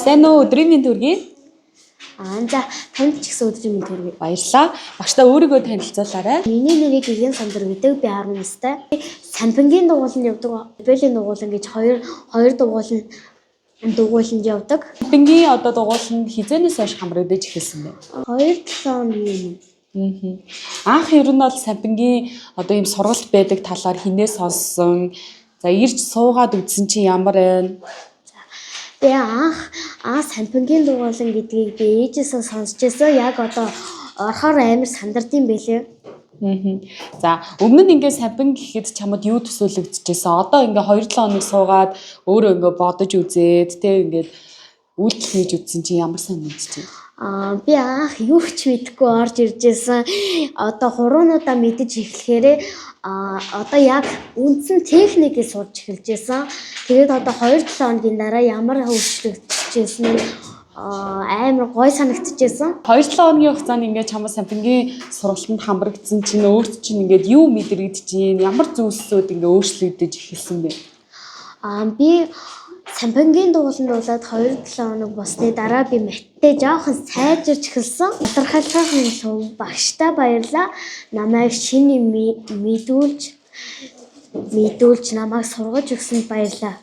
Сайн уу өдрийн мэнд хүргэе. За танд ч гэсэн өдрийн мэнд хүргэе. Баярлалаа. Багштай өөрийгөө танилцуулаарай. Миний нэрийг Игийн Сандар гэдэг би 10 настай. Сампингийн дугууланд явдаг. Бэлийн дугуулан гэж хоёр дугууланд явдаг. Сампингийн одоо дугууланд хизээнээс хойш хамрагдаж эхэлсэн бэ? 2-7 оны өмнө. Анх ер нь бол сампингийн одоо ийм сургалт байдаг талаар хинээс сонссон. За ирж суугаад үзсэн чи ямар байна? Би анх сампингийн дугуулан гэдгийг би ээжээсээ сонсч байсан. Яг одоо орохоор амар сандардсан байлээ. За өмнө нь ингээд сампин гэхэд чамд юу төсөөлөгдөжсэн? Одоо ингээд 2-7 хоног суугаад өөрөө ингээд бодож үзээд тэг ингээд үйлдэл хийж үзсэн чи ямар сайн мэдчихэв? Би анх юу ч мэдэхгүй орж иржсэн. Одоо хуруунуудаа мэдэж эхлэхээрээ одоо яг үндсэн техникийг сурч эхэлжсэн. Тэгээд одоо 2-7 хоногийн дараа ямар хөгжлөгдөжсэн нь амар гой санагдчихсэн. 2-7 хоногийн хугацаанд ингээд чамд сампингийн сургалтанд хамрагдсан чинь өөрт чинь ингээд юу мэдрэгдэж байна? Ямар зүйлсүүд ингээд өөрчлөгдөж эхэлсэн бэ? Би сампингийн дугууланд болоод 2-7 хоног болсны дараа би математиктэй жоохон сайжирч эхэлсэн. Тодорхойлохын тулд багштай баярлаа. Намайг шинэ мэдүүлж намайг сургаж өгсөнд баярлаа.